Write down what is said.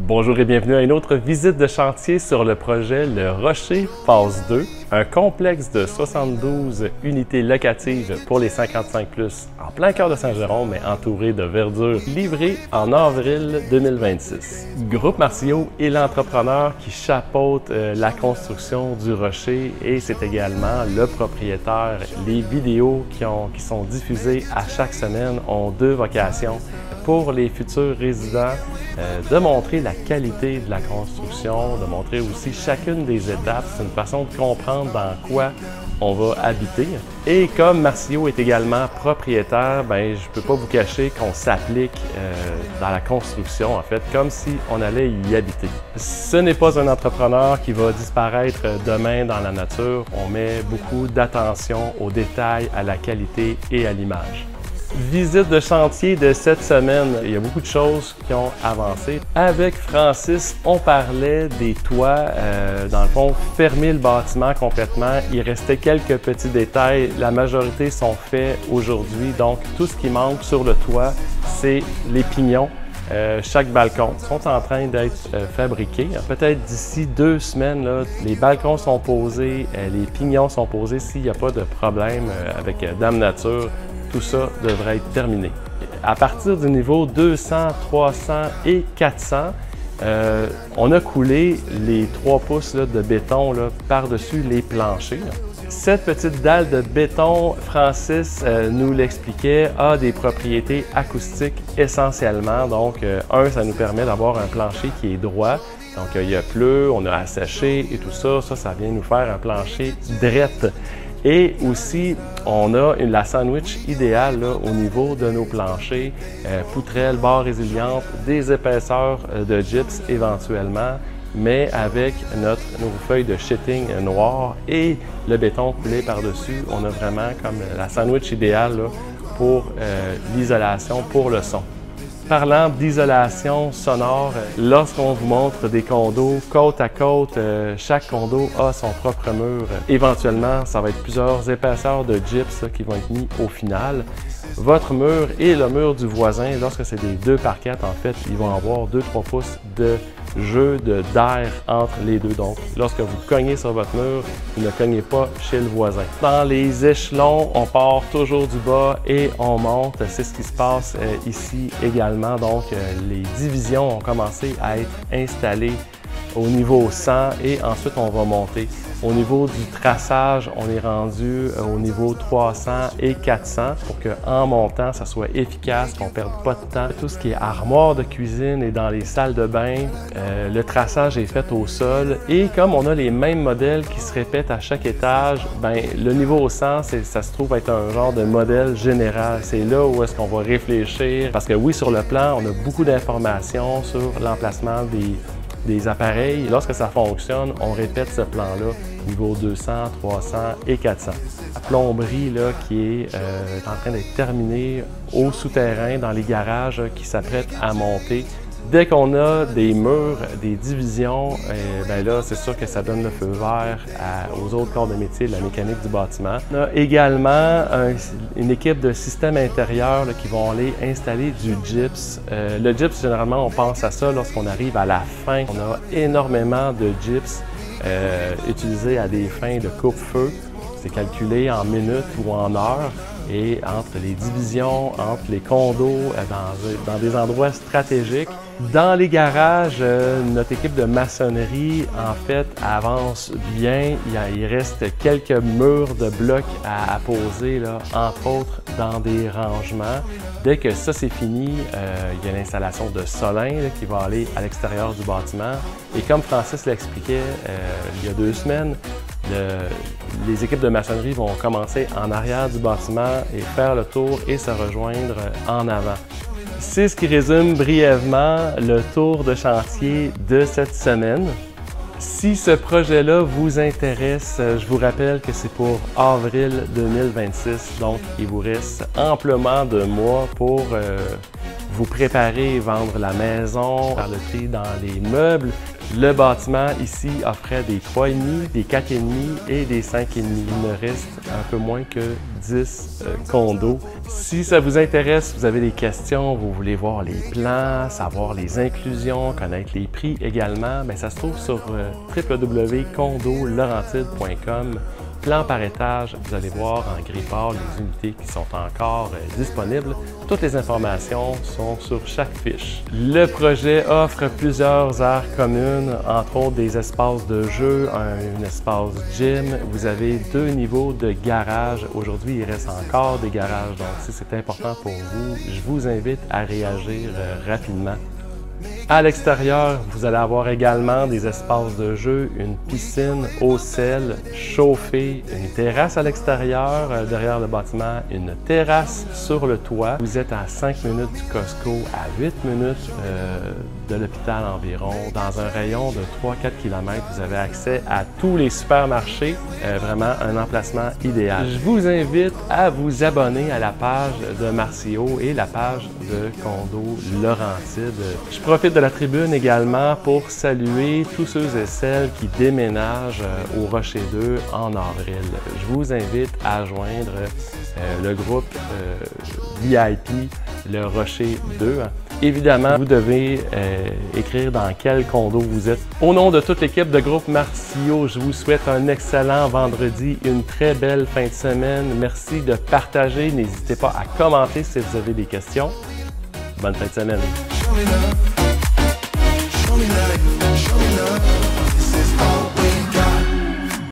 Bonjour et bienvenue à une autre visite de chantier sur le projet Le Rocher Phase 2, un complexe de 72 unités locatives pour les 55+, en plein cœur de Saint-Jérôme, mais entouré de verdure, livré en avril 2026. Groupe Martiaux est l'entrepreneur qui chapeaute la construction du rocher et c'est également le propriétaire. Les vidéos qui sont diffusées à chaque semaine ont deux vocations. Pour les futurs résidents, de montrer la qualité de la construction, de montrer aussi chacune des étapes. C'est une façon de comprendre dans quoi on va habiter. Et comme Martiaux est également propriétaire, je ne peux pas vous cacher qu'on s'applique dans la construction, en fait, comme si on allait y habiter. Ce n'est pas un entrepreneur qui va disparaître demain dans la nature. On met beaucoup d'attention aux détails, à la qualité et à l'image. Visite de chantier de cette semaine. Il y a beaucoup de choses qui ont avancé. Avec Francis, on parlait des toits. Dans le fond, fermer le bâtiment complètement. Il restait quelques petits détails. La majorité sont faits aujourd'hui. Donc, tout ce qui manque sur le toit, c'est les pignons. Chaque balcon sont en train d'être fabriqués. Peut-être d'ici 2 semaines, là, les balcons sont posés, les pignons sont posés. S'il n'y a pas de problème avec Dame Nature, tout ça devrait être terminé. À partir du niveau 200, 300 et 400, on a coulé les 3 pouces là, de béton par-dessus les planchers. Cette petite dalle de béton, Francis nous l'expliquait, a des propriétés acoustiques essentiellement. Donc, ça nous permet d'avoir un plancher qui est droit. Donc, il a plu, on a asséché et tout ça. Ça vient nous faire un plancher drette. Et aussi, on a la sandwich idéale là, au niveau de nos planchers, poutrelles, barres résilientes, des épaisseurs de gyps éventuellement, mais avec nos feuilles de sheeting noir et le béton coulé par-dessus, on a vraiment comme la sandwich idéale là, pour l'isolation, pour le son. Parlant d'isolation sonore, lorsqu'on vous montre des condos côte à côte, chaque condo a son propre mur. Éventuellement, ça va être plusieurs épaisseurs de gyps qui vont être mis au final. Votre mur et le mur du voisin, lorsque c'est des 2 parquettes, en fait, ils vont avoir 2-3 pouces de jeu d'air entre les deux. Donc, lorsque vous cognez sur votre mur, vous ne cognez pas chez le voisin. Dans les échelons, on part toujours du bas et on monte. C'est ce qui se passe ici également. Donc, les divisions ont commencé à être installées au niveau 100 et ensuite on va monter. Au niveau du traçage, on est rendu au niveau 300 et 400 pour qu'en montant, ça soit efficace, qu'on ne perde pas de temps. Tout ce qui est armoire de cuisine et dans les salles de bain, le traçage est fait au sol. Et comme on a les mêmes modèles qui se répètent à chaque étage, le niveau 100, ça se trouve être un genre de modèle général. C'est là où est-ce qu'on va réfléchir. Parce que oui, sur le plan, on a beaucoup d'informations sur l'emplacement des appareils. Lorsque ça fonctionne, on répète ce plan-là, niveau 200, 300 et 400. La plomberie là, qui est en train d'être terminée au souterrain dans les garages qui s'apprêtent à monter. Dès qu'on a des murs, des divisions, là, c'est sûr que ça donne le feu vert aux autres corps de métier de la mécanique du bâtiment. On a également une équipe de systèmes intérieurs là, qui vont aller installer du gyps. Le gyps, généralement, on pense à ça lorsqu'on arrive à la fin. On a énormément de gyps utilisés à des fins de coupe-feu. C'est calculé en minutes ou en heures. Et entre les divisions, entre les condos, dans des endroits stratégiques. Dans les garages, notre équipe de maçonnerie, en fait, avance bien. Il reste quelques murs de blocs à poser, là, entre autres dans des rangements. Dès que ça c'est fini, il y a l'installation de solin là, qui va aller à l'extérieur du bâtiment. Et comme Francis l'expliquait il y a 2 semaines, les équipes de maçonnerie vont commencer en arrière du bâtiment et faire le tour et se rejoindre en avant. C'est ce qui résume brièvement le tour de chantier de cette semaine. Si ce projet-là vous intéresse, je vous rappelle que c'est pour avril 2026, donc il vous reste amplement de mois pour vous préparez, vendre la maison, faire le tri dans les meubles. Le bâtiment ici offrait des 3,5, des 4,5 et des 5,5. Il me reste un peu moins que 10 condos. Si ça vous intéresse, vous avez des questions, vous voulez voir les plans, savoir les inclusions, connaître les prix également, bien, ça se trouve sur www.condolaurentide.com. Plan par étage, vous allez voir en gris-pâle les unités qui sont encore disponibles. Toutes les informations sont sur chaque fiche. Le projet offre plusieurs aires communes, entre autres des espaces de jeu, un espace gym. Vous avez 2 niveaux de garage. Aujourd'hui, il reste encore des garages, donc si c'est important pour vous, je vous invite à réagir rapidement. À l'extérieur, vous allez avoir également des espaces de jeu, une piscine au sel chauffée, une terrasse à l'extérieur, derrière le bâtiment, une terrasse sur le toit. Vous êtes à 5 minutes du Costco, à 8 minutes de l'hôpital environ. Dans un rayon de 3-4 km, vous avez accès à tous les supermarchés. Vraiment un emplacement idéal. Je vous invite à vous abonner à la page de Marcio et la page de Condo Laurentide. Je profite de la tribune également pour saluer tous ceux et celles qui déménagent au Rocher 2 en avril. Je vous invite à joindre le groupe VIP, le Rocher 2. Évidemment, vous devez écrire dans quel condo vous êtes. Au nom de toute l'équipe de groupe Marcio, je vous souhaite un excellent vendredi, une très belle fin de semaine. Merci de partager. N'hésitez pas à commenter si vous avez des questions. Bonne fin de semaine. Show me love.